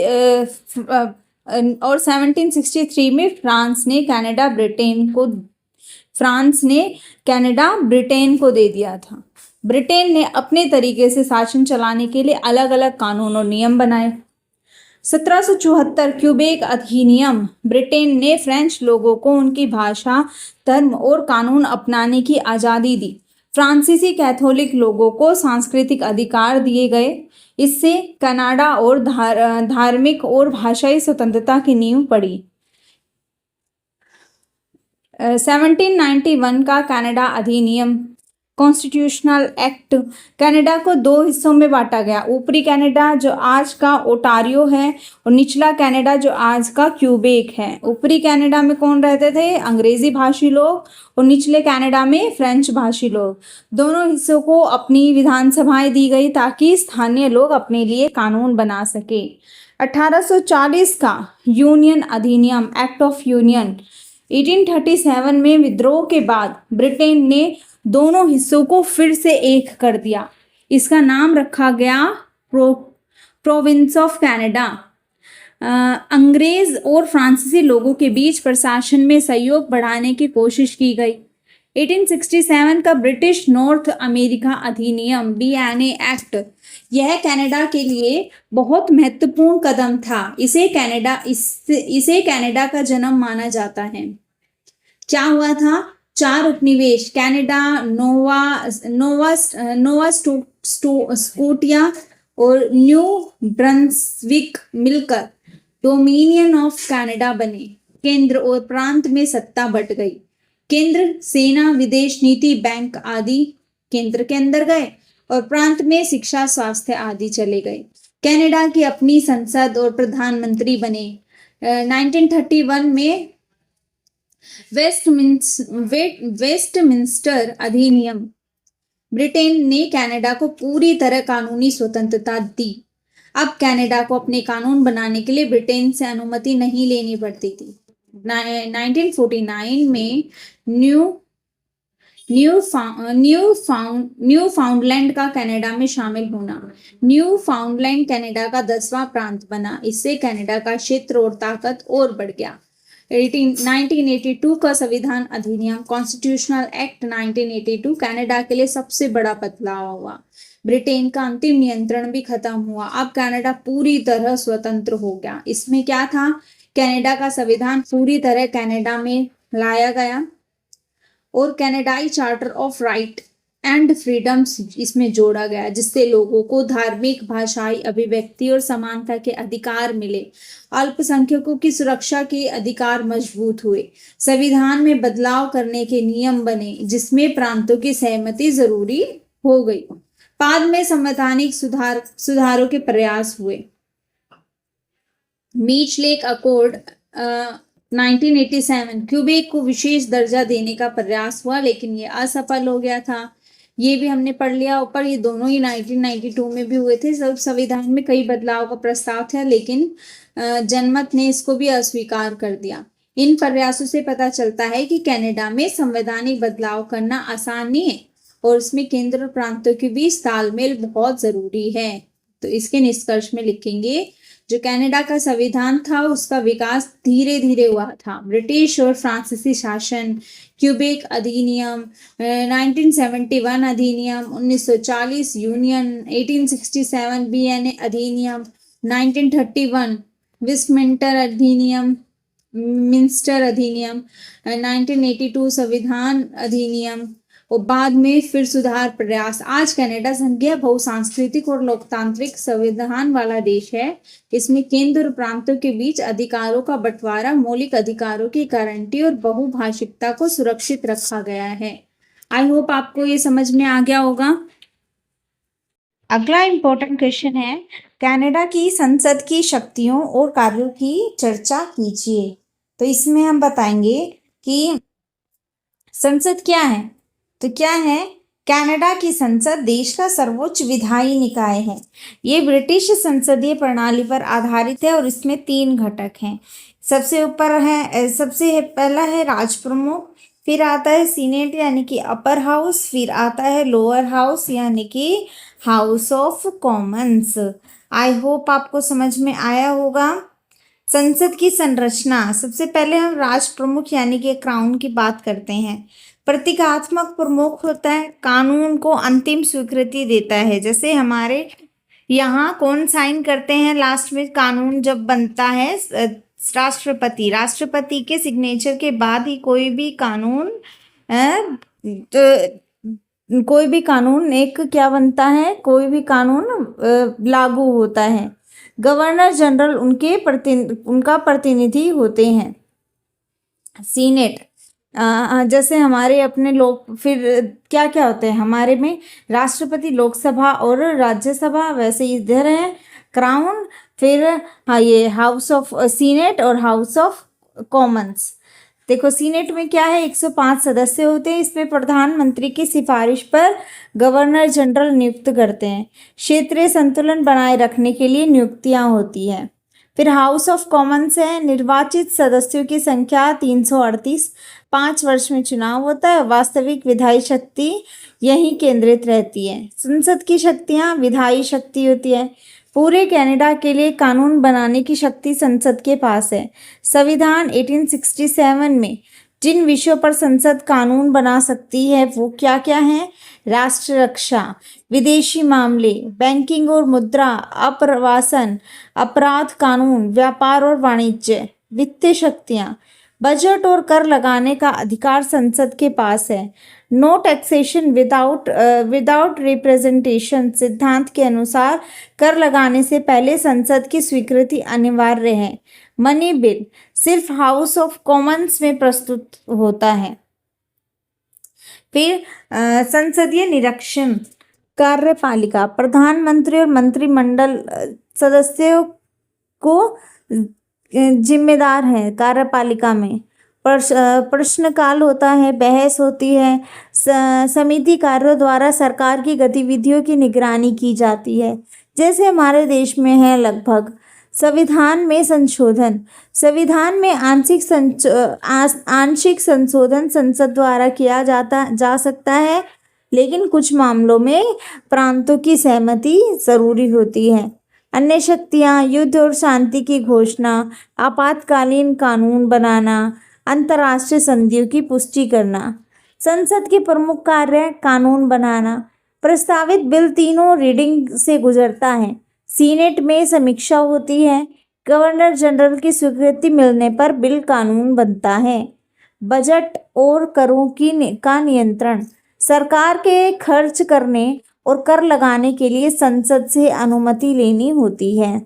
और 1763 में फ्रांस ने कनाडा ब्रिटेन को दे दिया था। ब्रिटेन ने अपने तरीके से शासन चलाने के लिए अलग अलग कानून और नियम बनाए। 1774 क्यूबेक अधिनियम, ब्रिटेन ने फ्रेंच लोगों को उनकी भाषा, धर्म और कानून अपनाने की आज़ादी दी। फ्रांसीसी कैथोलिक लोगों को सांस्कृतिक अधिकार दिए गए। इससे कनाडा और धार्मिक और भाषाई स्वतंत्रता की नींव पड़ी। 1791 का कनाडा अधिनियम, कॉन्स्टिट्यूशनल एक्ट, कनाडा को 2 हिस्सों में बांटा गया। ऊपरी कनाडा जो आज का ओटारियो है और निचला कनाडा जो आज का क्यूबेक है। ऊपरी कनाडा में कौन रहते थे? अंग्रेजी भाषी लोग, और निचले कनाडा में फ्रेंच भाषी लोग। दोनों हिस्सों को अपनी विधानसभाएं दी गई ताकि स्थानीय लोग अपने लिए कानून बना सके। 1840 का यूनियन अधिनियम, एक्ट ऑफ यूनियन। 1837 में विद्रोह के बाद ब्रिटेन ने दोनों हिस्सों को फिर से एक कर दिया। इसका नाम रखा गया प्रोविंस ऑफ कनाडा। अंग्रेज और फ्रांसीसी लोगों के बीच प्रशासन में सहयोग बढ़ाने की कोशिश की गई। 1867 का ब्रिटिश नॉर्थ अमेरिका अधिनियम, BNA एक्ट, यह कनाडा के लिए बहुत महत्वपूर्ण कदम था। इसे कनाडा का जन्म माना जाता है। क्या हुआ था? 4 उपनिवेश कनाडा, नोवा स्कोटिया और न्यू ब्रंसविक मिलकर डोमिनियन ऑफ कनाडा बने। केंद्र और प्रांत में सत्ता बंट गई। केंद्र, सेना, विदेश नीति, बैंक आदि केंद्र के अंदर गए और प्रांत में शिक्षा, स्वास्थ्य आदि चले गए। कनाडा की अपनी संसद और प्रधानमंत्री बने। 1931 में वेस्टमिंस्टर अधिनियम ब्रिटेन ने कनाडा को पूरी तरह कानूनी स्वतंत्रता दी। अब कनाडा को अपने कानून बनाने के लिए ब्रिटेन से अनुमति नहीं लेनी पड़ती थी। 1949 में न्यू फाउंडलैंड का कनाडा में शामिल होना। न्यू फाउंडलैंड कनाडा का 10वां प्रांत बना। इससे कनाडा का क्षेत्र और ताकत और बढ़ गया। 1982 का संविधान अधिनियम कॉन्स्टिट्यूशनल एक्ट 1982 कनाडा के लिए सबसे बड़ा बदलाव हुआ। ब्रिटेन का अंतिम नियंत्रण भी खत्म हुआ। अब कनाडा पूरी तरह स्वतंत्र हो गया। इसमें क्या था, कनाडा का संविधान पूरी तरह कनाडा में लाया गया और कनाडाई charter of right and freedoms इसमें जोड़ा गया, जिससे लोगों को धार्मिक, भाषाई अभिव्यक्ति और समानता के अधिकार मिले। अल्पसंख्यकों की सुरक्षा के अधिकार मजबूत हुए। संविधान में बदलाव करने के नियम बने, जिसमें प्रांतों की सहमति जरूरी हो गई। बाद में संवैधानिक सुधारों के प्रयास हुए। मीच लेक अकॉर्ड 1987 क्यूबेक को विशेष दर्जा देने का प्रयास हुआ, लेकिन ये असफल हो गया था। ये भी हमने पढ़ लिया ऊपर। ये दोनों ही 1992 में भी हुए थे। सब संविधान में कई बदलाव का प्रस्ताव था, लेकिन जनमत ने इसको भी अस्वीकार कर दिया। इन प्रयासों से पता चलता है कि कनाडा में संवैधानिक बदलाव करना आसान नहीं है और इसमें केंद्र और प्रांतों के बीच तालमेल बहुत जरूरी है। तो इसके निष्कर्ष में लिखेंगे, जो कनाडा का संविधान था उसका विकास धीरे धीरे हुआ था। ब्रिटिश और फ्रांसीसी शासन, क्यूबेक अधिनियम, 1971 अधिनियम, 1940 यूनियन, 1867 बीएनए अधिनियम, 1931 मिंस्टर अधिनियम, 1982 संविधान अधिनियम और बाद में फिर सुधार प्रयास। आज कनाडा संघीय, बहुसांस्कृतिक और लोकतांत्रिक संविधान वाला देश है। इसमें केंद्र और प्रांतों के बीच अधिकारों का बंटवारा, मौलिक अधिकारों की गारंटी और बहुभाषिकता को सुरक्षित रखा गया है। आई होप आपको ये समझ में आ गया होगा। अगला इम्पोर्टेंट क्वेश्चन है, कनाडा की संसद की शक्तियों और कार्यों की चर्चा कीजिए। तो इसमें हम बताएंगे कि संसद क्या है। तो क्या है, कनाडा की संसद देश का सर्वोच्च विधायी निकाय है। ये ब्रिटिश संसदीय प्रणाली पर आधारित है और इसमें 3 घटक हैं। सबसे पहला है राजप्रमुख, फिर आता है सीनेट यानी कि अपर हाउस, फिर आता है लोअर हाउस यानी कि house of Commons. I hope आपको समझ में आया होगा। संसद की संरचना, सबसे पहले हम राजप्रमुख यानी कि क्राउन की बात करते हैं। प्रतीकात्मक प्रमुख होता है, कानून को अंतिम स्वीकृति देता है। जैसे हमारे यहाँ कौन साइन करते हैं लास्ट में कानून जब बनता है, राष्ट्रपति के सिग्नेचर के बाद ही कोई भी कानून एक क्या बनता है, कोई भी कानून लागू होता है। गवर्नर जनरल उनका प्रतिनिधि होते हैं। सीनेट, जैसे हमारे अपने लोग, फिर क्या क्या होते हैं हमारे में, राष्ट्रपति, लोकसभा और राज्यसभा। वैसे इधर है क्राउन, फिर ये हाउस ऑफ सीनेट और हाउस ऑफ कॉमन्स। देखो सीनेट में क्या है, 105 सदस्य होते हैं। इसमें प्रधानमंत्री की सिफारिश पर गवर्नर जनरल नियुक्त करते हैं। क्षेत्रीय संतुलन बनाए रखने के लिए नियुक्तियां होती हैं। फिर हाउस ऑफ कॉमन्स है, निर्वाचित सदस्यों की संख्या 338, 5 वर्ष में चुनाव होता है। वास्तविक विधायी शक्ति यहीं केंद्रित रहती है। संसद की शक्तियां विधायी शक्ति होती है। पूरे कनाडा के लिए कानून बनाने की शक्ति संसद के पास है। संविधान 1867 में जिन विषयों पर संसद कानून बना सकती है वो क्या क्या है, राष्ट्र रक्षा, विदेशी मामले, बैंकिंग और मुद्रा, आप्रवासन, अपराध कानून, व्यापार और वाणिज्य, वित्तीय शक्तियाँ, बजट और कर लगाने का अधिकार संसद के पास है। नो टैक्सेशन विदाउट रिप्रेजेंटेशन सिद्धांत के अनुसार कर लगाने से पहले संसद की स्वीकृति अनिवार्य है। मनी बिल सिर्फ हाउस ऑफ कॉमन्स में प्रस्तुत होता है। फिर संसदीय निरीक्षण, कार्यपालिका, प्रधानमंत्री और मंत्रिमंडल सदस्यों को जिम्मेदार हैं कार्यपालिका में। प्रश्नकाल होता है, बहस होती है, समिति कार्यों द्वारा सरकार की गतिविधियों की निगरानी की जाती है, जैसे हमारे देश में है लगभग। संविधान में संशोधन। संविधान में आंशिक संशोधन संसद द्वारा किया जा सकता है, लेकिन कुछ मामलों में प्रांतों की सहमति जरूरी होती है। अन्य शक्तियां, युद्ध और शांति की घोषणा, आपातकालीन कानून बनाना, अंतर्राष्ट्रीय संधियों की पुष्टि करना। संसद के प्रमुख कार्य कानून बनाना। प्रस्तावित बिल तीनों रीडिंग से गुजरता है। सीनेट में समीक्षा होती है। गवर्नर जनरल की स्वीकृति मिलने पर बिल कानून बनता है। बजट और करों का नियंत्रण। सरकार के खर्च करने और कर लगाने के लिए संसद से अनुमति लेनी होती है।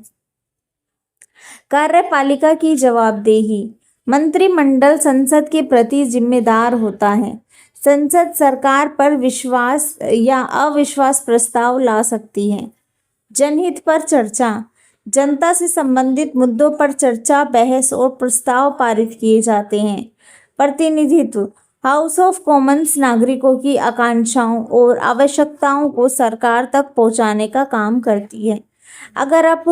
कार्यपालिका की जवाबदेही। मंत्रिमंडल संसद के प्रति जिम्मेदार होता है। संसद सरकार पर विश्वास या अविश्वास प्रस्ताव ला सकती है। जनहित पर चर्चा। जनता से संबंधित मुद्दों पर चर्चा, बहस और प्रस्ताव पारित किए जाते हैं। प्रतिनिधित्व। हाउस ऑफ कॉमन्स नागरिकों की आकांक्षाओं और आवश्यकताओं को सरकार तक पहुंचाने का काम करती है। अगर आप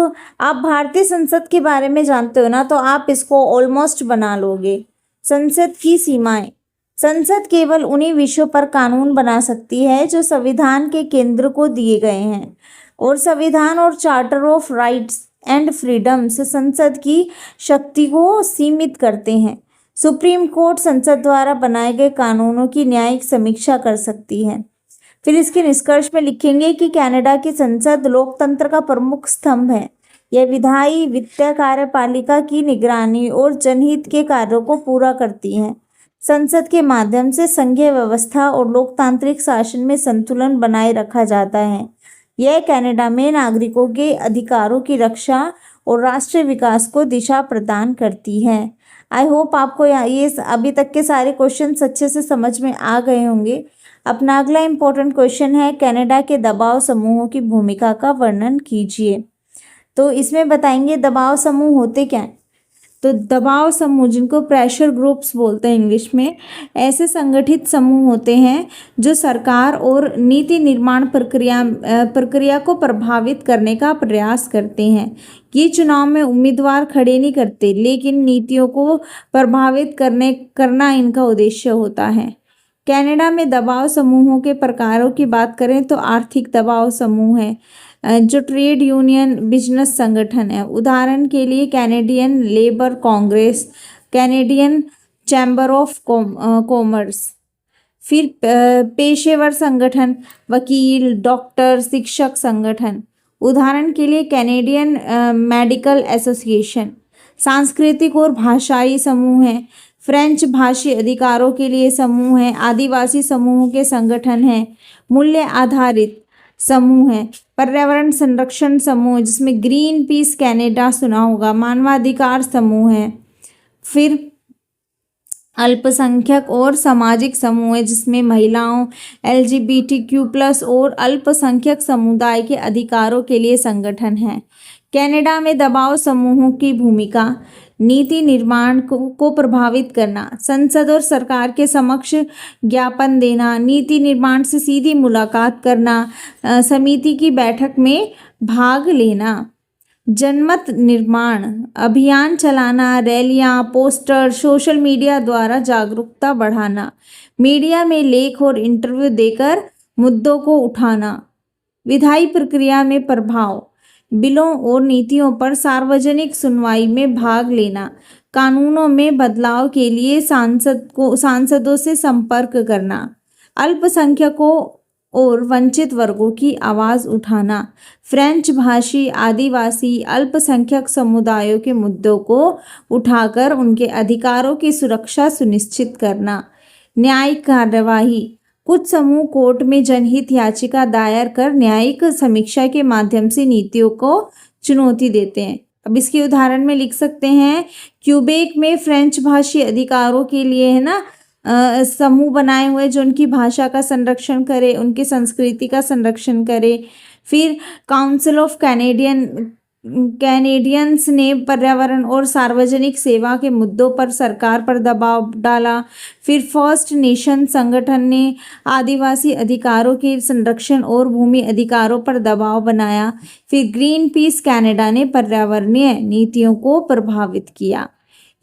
भारतीय संसद के बारे में जानते हो ना, तो आप इसको ऑलमोस्ट बना लोगे। संसद की सीमाएं। संसद केवल उन्हीं विषयों पर कानून बना सकती है जो संविधान के केंद्र को दिए गए हैं, और संविधान और charter of rights and freedoms संसद की शक्ति को सीमित करते हैं। सुप्रीम कोर्ट संसद द्वारा बनाए गए कानूनों की न्यायिक समीक्षा कर सकती है। फिर इसके निष्कर्ष में लिखेंगे कि कनाडा की संसद लोकतंत्र का प्रमुख स्तंभ है। यह विधायी, वित्तीय, कार्यपालिका की निगरानी और जनहित के कार्यों को पूरा करती है। संसद के माध्यम से संघीय व्यवस्था और लोकतांत्रिक शासन में संतुलन बनाए रखा जाता है। यह कनाडा में नागरिकों के अधिकारों की रक्षा और राष्ट्रीय विकास को दिशा प्रदान करती है। आई होप आपको ये अभी तक के सारे क्वेश्चन अच्छे से समझ में आ गए होंगे। अपना अगला इम्पोर्टेंट क्वेश्चन है, कनाडा के दबाव समूहों की भूमिका का वर्णन कीजिए। तो इसमें बताएंगे दबाव समूह होते क्या हैं। तो दबाव समूह, जिनको प्रेशर ग्रुप्स बोलते हैं इंग्लिश में, ऐसे संगठित समूह होते हैं जो सरकार और नीति निर्माण प्रक्रिया को प्रभावित करने का प्रयास करते हैं। ये चुनाव में उम्मीदवार खड़े नहीं करते, लेकिन नीतियों को प्रभावित करना इनका उद्देश्य होता है। कनाडा में दबाव समूहों के प्रकारों की बात करें तो आर्थिक दबाव समूह है, जो ट्रेड यूनियन, बिजनेस संगठन है। उदाहरण के लिए Canadian labour Congress, Canadian chamber of commerce. फिर पेशेवर संगठन, वकील, डॉक्टर, शिक्षक संगठन। उदाहरण के लिए कैनेडियन मेडिकल एसोसिएशन। सांस्कृतिक और भाषाई समूह हैं, फ्रेंच भाषी अधिकारों के लिए समूह है, आदिवासी समूहों के संगठन हैं, मूल्य आधारित समूह है, पर्यावरण संरक्षण समूह जिसमें ग्रीन पीस कनाडा सुना होगा, मानवाधिकार समूह है। फिर अल्पसंख्यक और सामाजिक समूह है जिसमें महिलाओं, LGBTQ+ और अल्पसंख्यक समुदाय के अधिकारों के लिए संगठन है। कनाडा में दबाव समूहों की भूमिका, नीति निर्माण को प्रभावित करना, संसद और सरकार के समक्ष ज्ञापन देना, नीति निर्माण से सीधी मुलाकात करना, समिति की बैठक में भाग लेना। जनमत निर्माण, अभियान चलाना, रैलियां, पोस्टर, सोशल मीडिया द्वारा जागरूकता बढ़ाना, मीडिया में लेख और इंटरव्यू देकर मुद्दों को उठाना। विधायी प्रक्रिया में प्रभाव, बिलों और नीतियों पर सार्वजनिक सुनवाई में भाग लेना, कानूनों में बदलाव के लिए सांसदों से संपर्क करना, अल्पसंख्यकों और वंचित वर्गों की आवाज़ उठाना, फ्रेंच भाषी, आदिवासी, अल्पसंख्यक समुदायों के मुद्दों को उठाकर उनके अधिकारों की सुरक्षा सुनिश्चित करना। न्यायिक कार्यवाही, कुछ समूह कोर्ट में जनहित याचिका दायर कर न्यायिक समीक्षा के माध्यम से नीतियों को चुनौती देते हैं। अब इसके उदाहरण में लिख सकते हैं, क्यूबेक में फ्रेंच भाषी अधिकारों के लिए है ना समूह बनाए हुए जो उनकी भाषा का संरक्षण करे, उनकी संस्कृति का संरक्षण करे। फिर काउंसिल ऑफ कैनेडियन कैनेडियंस ने पर्यावरण और सार्वजनिक सेवा के मुद्दों पर सरकार पर दबाव डाला। फिर फर्स्ट नेशन संगठन ने आदिवासी अधिकारों के संरक्षण और भूमि अधिकारों पर दबाव बनाया। फिर ग्रीन पीस कनाडा ने पर्यावरणीय नीतियों को प्रभावित किया।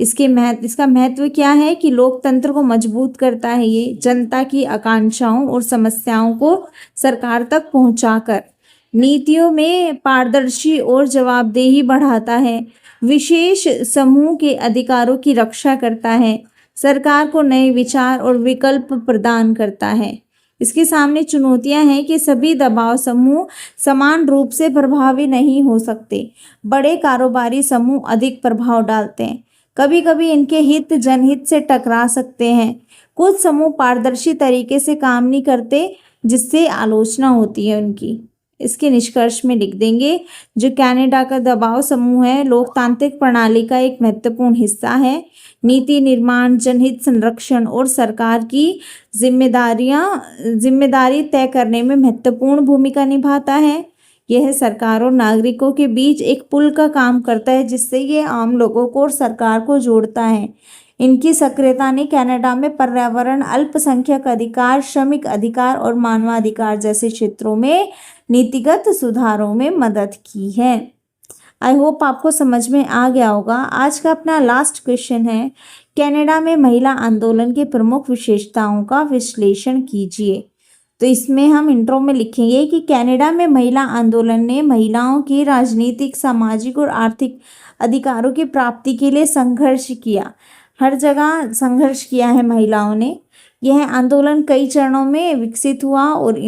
इसका महत्व क्या है कि लोकतंत्र को मजबूत करता है, ये जनता की आकांक्षाओं और समस्याओं को सरकार तक पहुंचाकर नीतियों में पारदर्शी और जवाबदेही बढ़ाता है, विशेष समूह के अधिकारों की रक्षा करता है, सरकार को नए विचार और विकल्प प्रदान करता है। इसके सामने चुनौतियां हैं कि सभी दबाव समूह समान रूप से प्रभावी नहीं हो सकते। बड़े कारोबारी समूह अधिक प्रभाव डालते हैं, कभी कभी इनके हित जनहित से टकरा सकते हैं। कुछ समूह पारदर्शी तरीके से काम नहीं करते, जिससे आलोचना होती है उनकी। इसके निष्कर्ष में लिख देंगे, जो कनाडा का दबाव समूह है लोकतांत्रिक प्रणाली का एक महत्वपूर्ण हिस्सा है। नीति निर्माण, जनहित संरक्षण और सरकार की जिम्मेदारी तय करने में महत्वपूर्ण भूमिका निभाता है। यह सरकार और नागरिकों के बीच एक पुल का काम करता है, जिससे ये आम लोगों को और सरकार को जोड़ता है। इनकी सक्रियता ने कनाडा में पर्यावरण, अल्पसंख्यक अधिकार, श्रमिक अधिकार और मानवाधिकार जैसे क्षेत्रों में नीतिगत सुधारों में मदद की है। आई होप आपको समझ में आ गया होगा। आज का अपना लास्ट क्वेश्चन है, कनाडा में महिला आंदोलन के प्रमुख विशेषताओं का विश्लेषण कीजिए। तो इसमें हम इंट्रो में लिखेंगे कि कनाडा में महिला आंदोलन ने महिलाओं के राजनीतिक, सामाजिक और आर्थिक अधिकारों की प्राप्ति के लिए संघर्ष किया। हर जगह संघर्ष किया है महिलाओं ने। यह आंदोलन कई चरणों में विकसित हुआ और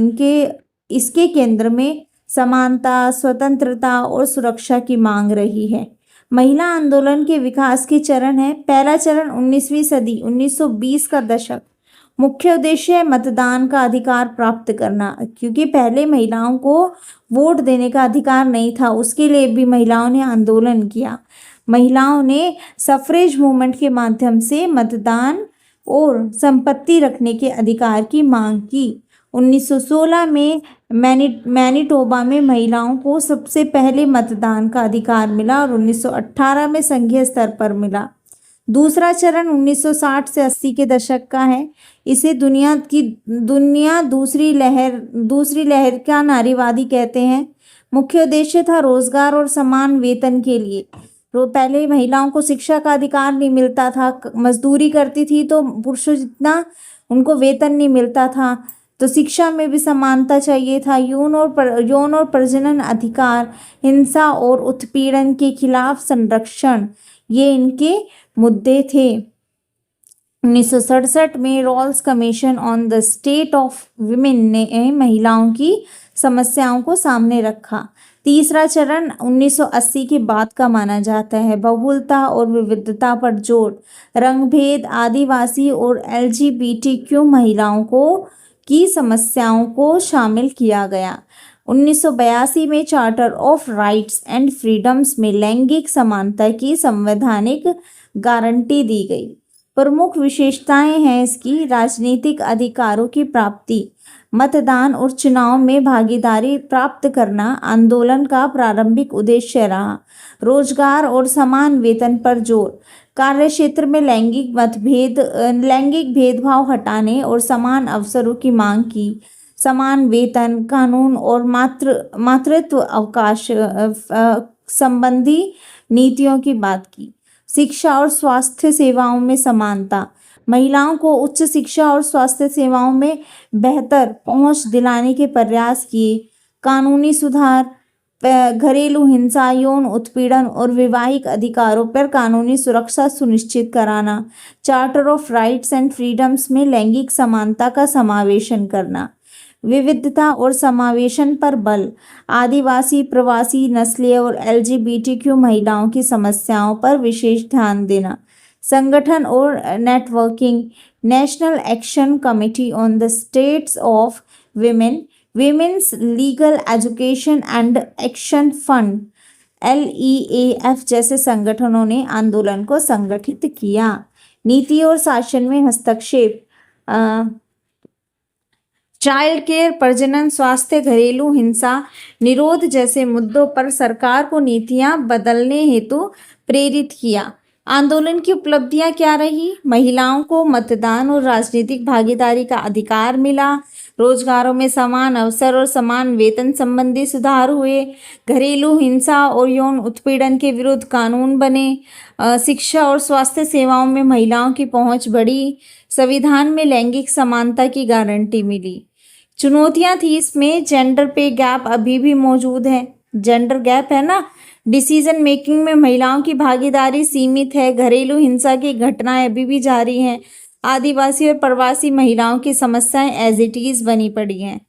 इसके केंद्र में समानता, स्वतंत्रता और सुरक्षा की मांग रही है। महिला आंदोलन के विकास के चरण है। पहला चरण 19वीं सदी 1920 का दशक। मुख्य उद्देश्य है मतदान का अधिकार प्राप्त करना, क्योंकि पहले महिलाओं को वोट देने का अधिकार नहीं था, उसके लिए भी महिलाओं ने आंदोलन किया। महिलाओं ने सफरेज मूवमेंट के माध्यम से मतदान और संपत्ति रखने के अधिकार की मांग की। 1916 में मैनिटोबा में महिलाओं को सबसे पहले मतदान का अधिकार मिला और 1918 में संघीय स्तर पर मिला। दूसरा चरण 1960 से 80 के दशक का है। इसे दुनिया दूसरी लहर का नारीवादी कहते हैं। मुख्य उद्देश्य था रोजगार और समान वेतन के लिए। पहले महिलाओं को शिक्षा का अधिकार नहीं मिलता था, मजदूरी करती थी तो पुरुषों जितना उनको वेतन नहीं मिलता था, तो शिक्षा में भी समानता चाहिए था। यौन और प्रजनन अधिकार, हिंसा और उत्पीड़न के खिलाफ संरक्षण, ये इनके मुद्दे थे। 1967 में royal commission on the state of women ने महिलाओं की समस्याओं को सामने रखा। तीसरा चरण 1980 के बाद का माना जाता है। बहुलता और विविधता पर जोर, रंगभेद, आदिवासी और LGBTQ महिलाओं की समस्याओं को शामिल किया गया। 1982 में charter of rights and freedoms में लैंगिक समानता की संवैधानिक गारंटी दी गई। प्रमुख विशेषताएं हैं इसकी: राजनीतिक अधिकारों की प्राप्ति, मतदान और चुनाव में भागीदारी प्राप्त करना आंदोलन का प्रारंभिक उद्देश्य रहा। रोजगार और समान वेतन पर जोर, कार्य क्षेत्र में लैंगिक भेदभाव हटाने और समान अवसरों की मांग की। समान वेतन कानून और मातृत्व अवकाश संबंधी नीतियों की बात की। शिक्षा और स्वास्थ्य सेवाओं में समानता, महिलाओं को उच्च शिक्षा और स्वास्थ्य सेवाओं में बेहतर पहुंच दिलाने के प्रयास किए। कानूनी सुधार, घरेलू हिंसा, यौन उत्पीड़न और वैवाहिक अधिकारों पर कानूनी सुरक्षा सुनिश्चित कराना। Charter of rights and freedoms में लैंगिक समानता का समावेशन करना। विविधता और समावेशन पर बल, आदिवासी, प्रवासी, नस्लीय और LGBTQ महिलाओं की समस्याओं पर विशेष ध्यान देना। संगठन और networking, national action committee on the states of women, women's legal education and action fund LEAF जैसे संगठनों ने आंदोलन को संगठित किया। नीति और शासन में हस्तक्षेप, चाइल्ड केयर, प्रजनन स्वास्थ्य, घरेलू हिंसा निरोध जैसे मुद्दों पर सरकार को नीतियां बदलने हेतु प्रेरित किया। आंदोलन की उपलब्धियां क्या रही? महिलाओं को मतदान और राजनीतिक भागीदारी का अधिकार मिला। रोजगारों में समान अवसर और समान वेतन संबंधी सुधार हुए। घरेलू हिंसा और यौन उत्पीड़न के विरुद्ध कानून बने। शिक्षा और स्वास्थ्य सेवाओं में महिलाओं की पहुंच बढ़ी। संविधान में लैंगिक समानता की गारंटी मिली। चुनौतियां थी इसमें, जेंडर पे गैप अभी भी मौजूद है। जेंडर गैप है ना, डिसीजन मेकिंग में महिलाओं की भागीदारी सीमित है। घरेलू हिंसा की घटनाएं अभी भी जारी हैं। आदिवासी और प्रवासी महिलाओं की समस्याएं एज इट इज बनी पड़ी हैं।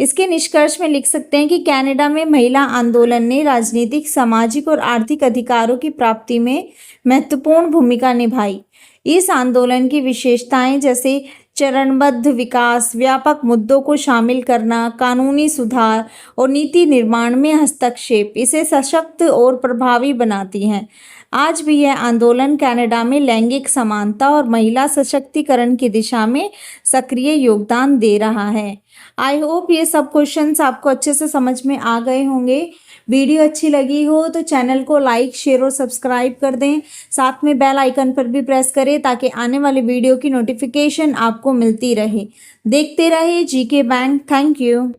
इसके निष्कर्ष में लिख सकते हैं कि कनाडा में महिला आंदोलन ने राजनीतिक, सामाजिक और आर्थिक अधिकारों की प्राप्ति में महत्वपूर्ण भूमिका निभाई। इस आंदोलन की विशेषताएं जैसे चरणबद्ध विकास, व्यापक मुद्दों को शामिल करना, कानूनी सुधार और नीति निर्माण में हस्तक्षेप इसे सशक्त और प्रभावी बनाती हैं। आज भी यह आंदोलन कनाडा में लैंगिक समानता और महिला सशक्तिकरण की दिशा में सक्रिय योगदान दे रहा है। आई होप ये सब क्वेश्चंस आपको अच्छे से समझ में आ गए होंगे। वीडियो अच्छी लगी हो तो चैनल को लाइक, शेयर और सब्सक्राइब कर दें। साथ में बेल आइकन पर भी प्रेस करें ताकि आने वाले वीडियो की नोटिफिकेशन आपको मिलती रहे। देखते रहे जीके बैंक। Thank you.